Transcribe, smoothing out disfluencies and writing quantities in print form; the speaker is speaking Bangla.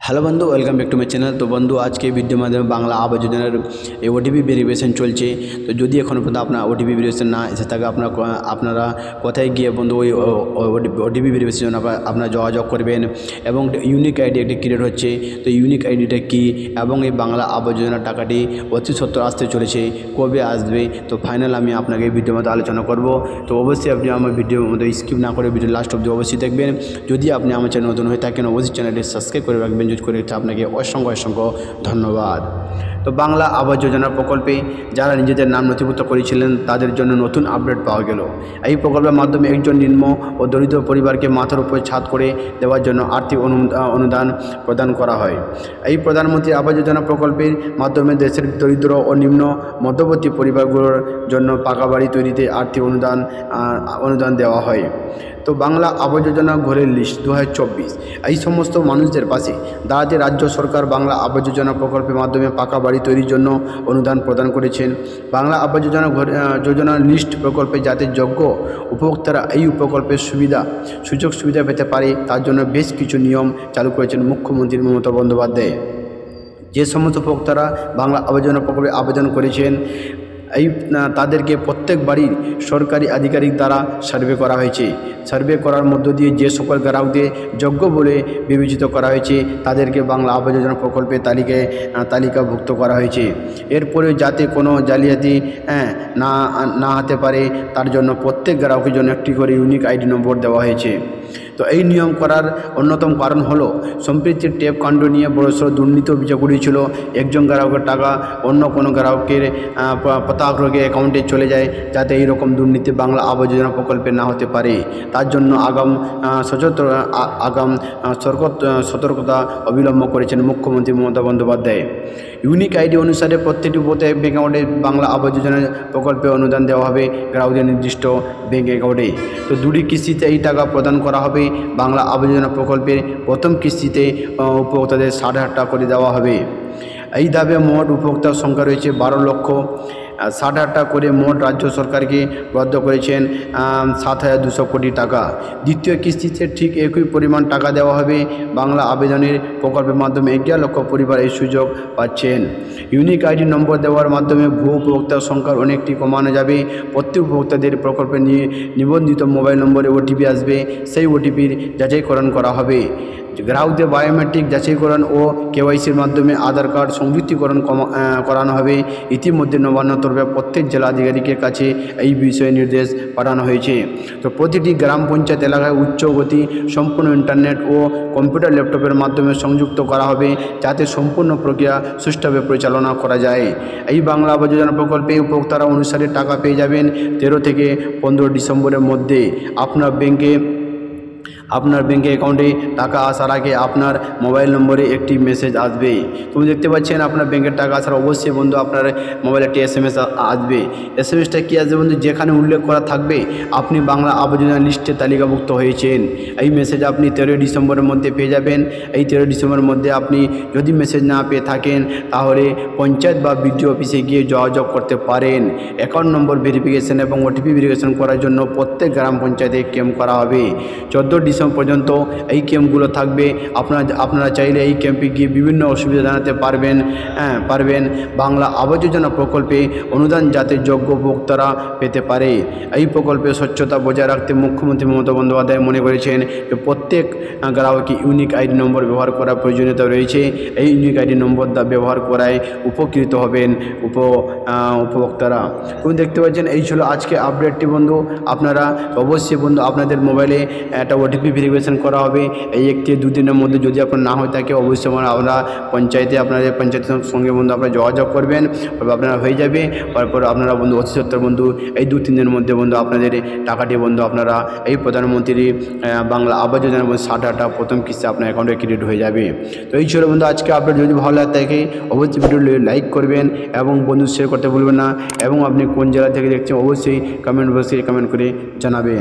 হ্যালো বন্ধু, welcome back to my channel. তো বন্ধু, আজকে ভিডিওর মাধ্যমে বাংলা আবাস যোজনার এই ওটিপি ভেরিফিকেশন চলছে। তো যদি এখনও পর্যন্ত আপনার ওটিপি ভেরিফিকেশন না এসে থাকে, আপনারা কোথায় গিয়ে বন্ধু ওই ওটিপি ভেরিফিকেশন আপনারা যোগাযোগ করবেন। এবং ইউনিক আইডি একটি ক্রিয়েট হচ্ছে। তো ইউনিক আইডিটা কী এবং এই বাংলা আবাস যোজনার টাকাটি অতি সত্বর আসতে চলেছে, কবে আসবে, তো ফাইনাল আমি আপনাকে এই ভিডিওর মধ্যে আলোচনা করব। তো অবশ্যই আপনি আমার ভিডিওর মধ্যে স্কিপ না করে ভিডিও লাস্ট অবধি অবশ্যই দেখবেন। যদি আপনি আমার চ্যানেল নতুন হয়ে থাকেন, অবশ্যই চ্যানেলটি সাবস্ক্রাইব করে রাখবেন। করে আপনাকে অসংখ্য ধন্যবাদ। তো বাংলা আবাস যোজনা প্রকল্পে যারা নিজেদের নাম নথিভুক্ত করেছিলেন তাদের জন্য নতুন আপডেট পাওয়া গেল। এই প্রকল্পের মাধ্যমে একজন নিম্ন ও দরিদ্র পরিবারকে মাথার উপরে ছাদ করে দেওয়ার জন্য আর্থিক অনুদান প্রদান করা হয়। এই প্রধানমন্ত্রী আবাস যোজনা প্রকল্পের মাধ্যমে দেশের দরিদ্র ও নিম্ন মধ্যবর্তী পরিবারগুলোর জন্য পাকা বাড়ি তৈরিতে আর্থিক অনুদান দেওয়া হয়। তো বাংলা আবাস যোজনা ঘরের লিস্ট 2024 এই সমস্ত মানুষদের পাশে দাঁড়াতে রাজ্য সরকার বাংলা আবাস যোজনা প্রকল্পের মাধ্যমে পাকা বাড়ি তৈরির জন্য অনুদান প্রদান করেছেন। বাংলা আবাস যোজনার লিস্ট প্রকল্পে যাতে যোগ্য উপভোক্তারা এই প্রকল্পের সুযোগ সুবিধা পেতে পারে, তার জন্য বেশ কিছু নিয়ম চালু করেছেন মুখ্যমন্ত্রী মমতা বন্দ্যোপাধ্যায়। যে সমস্ত উপভোক্তারা বাংলা আবাস যোজনা প্রকল্পে আবেদন করেছেন, তাদেরকে প্রত্যেক বাড়ির সরকারি আধিকারিক দ্বারা সার্ভে করা হয়েছে। সার্ভে করার মধ্য দিয়ে যে সকল গ্রাহকদের যোগ্য বলে বিবেচিত করা হয়েছে তাদেরকে বাংলা আবাস যোজনা প্রকল্পের তালিকাভুক্ত করা হয়েছে। এরপরে যাতে কোনো জালিয়াতি না হতে পারে তার জন্য প্রত্যেক গ্রাহকের জন্য একটি করে ইউনিক আইডি নম্বর দেওয়া হয়েছে। তো এই নিয়ম করার অন্যতম কারণ হলো সম্প্রতি ট্যাপ কাণ্ড নিয়ে বড়সড় দুর্নীতি অভিযোগ উঠেছিল। একজন গ্রাহকের টাকা অন্য কোনো গ্রাহকের প্রতারকের অ্যাকাউন্টে চলে যায়, যাতে এইরকম দুর্নীতি বাংলা আবাস যোজনা প্রকল্পে না হতে পারে তার জন্য আগাম সতর্কতা অবলম্বন করেছেন মুখ্যমন্ত্রী মমতা বন্দ্যোপাধ্যায়। ইউনিক আইডি অনুসারে প্রত্যেকটি ব্যাংক অ্যাকাউন্টে বাংলা আবাস যোজনা প্রকল্পে অনুদান দেওয়া হবে গ্রাহকদের নির্দিষ্ট ব্যাংক অ্যাকাউন্টে। তো দুটি কিস্তিতে এই টাকা প্রদান করা হবে। বাংলা আবাস যোজনা প্রকল্পের প্রথম কিস্তিতে উপভোক্তাদের 60,000 টাকা করে দেওয়া হবে। এই ধাপে মোট উপভোক্তার সংখ্যা রয়েছে 12,60,000 টাকা করে। মোট রাজ্য সরকারকে বরাদ্দ করেছেন 7,200 কোটি টাকা। দ্বিতীয় কিস্তিতে ঠিক একই পরিমাণ টাকা দেওয়া হবে। বাংলা আবেদনের প্রকল্পের মাধ্যমে 11 লক্ষ পরিবার এই সুযোগ পাচ্ছেন। ইউনিক আইডি নম্বর দেওয়ার মাধ্যমে ভুয়ো উপভোক্তার সংখ্যা অনেকটি কমানো যাবে। প্রত্যেক উপভোক্তাদের প্রকল্পে নিবন্ধিত মোবাইল নম্বরে ওটিপি আসবে, সেই ওটিপির যাচাইকরণ করা হবে। গ্রাহকদের বায়োমেট্রিক যাচাইকরণ ও কেওয়াইসির মাধ্যমে আধার কার্ড সংযুক্তিকরণ করানো হবে। ইতিমধ্যে নবান্ন তরফে প্রত্যেক জেলা আধিকারিকের কাছে এই বিষয়ে নির্দেশ পাঠানো হয়েছে। তো প্রতিটি গ্রাম পঞ্চায়েত এলাকায় উচ্চ গতি সম্পূর্ণ ইন্টারনেট ও কম্পিউটার ল্যাপটপের মাধ্যমে সংযুক্ত করা হবে, যাতে সম্পূর্ণ প্রক্রিয়া সুষ্ঠুভাবে পরিচালনা করা যায়। এই বাংলা আবাস যোজনা প্রকল্পে উপভোক্তারা অনুসারে টাকা পেয়ে যাবেন 13 থেকে 15 ডিসেম্বরের মধ্যে। আপনার ব্যাঙ্কে অ্যাকাউন্টে টাকা আসার আগে আপনার মোবাইল নম্বরে একটি মেসেজ আসবে। তুমি দেখতে পাচ্ছেন আপনার ব্যাঙ্কের টাকা আসার অবশ্যই বন্ধু আপনার মোবাইলে একটি SMS আসবে। SMSটা কী আসবে বন্ধু, যেখানে উল্লেখ করা থাকবে আপনি বাংলা আবাস যোজনা লিস্টে তালিকাভুক্ত হয়েছেন। এই মেসেজ আপনি 13 ডিসেম্বরের মধ্যে পেয়ে যাবেন। এই 13 ডিসেম্বরের মধ্যে আপনি যদি মেসেজ না পেয়ে থাকেন তাহলে পঞ্চায়েত বা বিডিও অফিসে গিয়ে যোগাযোগ করতে পারেন। অ্যাকাউন্ট নম্বর ভেরিফিকেশন এবং ওটিপি ভেরিফিকেশন করার জন্য প্রত্যেক গ্রাম পঞ্চায়েতে ক্যাম্প করা হবে। 14 ডিসেম্বর পর্যন্ত এই ক্যাম্পগুলো থাকবে। আপনারা চাইলে এই ক্যাম্পে গিয়ে বিভিন্ন অসুবিধা জানাতে পারবেন। বাংলা আবাস যোজনা প্রকল্পে অনুদান যাতে যোগ্য উপভোক্তারা পেতে পারে। এই প্রকল্পে স্বচ্ছতা বজায় রাখতে মুখ্যমন্ত্রী মমতা বন্দ্যোপাধ্যায় মনে করেছেন যে প্রত্যেক গ্রাহককে ইউনিক আইডি নম্বর ব্যবহার করার প্রয়োজনীয়তা রয়েছে। এই ইউনিক আইডি নম্বর ব্যবহার করায় উপকৃত হবেন উপভোক্তারা। তুমি দেখতে পাচ্ছেন এই ছিল আজকে আপডেটটি বন্ধু। আপনারা অবশ্যই বন্ধু আপনাদের মোবাইলে একটা ওটিপি ভেরিফিকেশন করা হবে এই 1-2 দিনের মধ্যে। যদি আপনার না হয়ে থাকে অবশ্যই আপনাদের পঞ্চায়েতের সঙ্গে বন্ধু আপনারা যোগাযোগ করবেন, আপনারা হয়ে যাবে। তারপর আপনারা বন্ধু অতি সত্তর বন্ধু এই 2-3 দিনের মধ্যে বন্ধু আপনাদের টাকাটি বন্ধু আপনারা এই প্রধানমন্ত্রী বাংলা আবাস যোজনা 60,000 টাকা প্রথম কিস্তি আপনার অ্যাকাউন্টে ক্রেডিট হয়ে যাবে। তো এই ছিল বন্ধু আজকে আপডেট। যদি ভালো লাগে থাকে অবশ্যই ভিডিওটি লাইক করবেন এবং বন্ধু শেয়ার করতে ভুলবেন না। এবং আপনি কোন জেলা থেকে দেখছেন অবশ্যই কমেন্ট বক্সে কমেন্ট করে জানাবেন।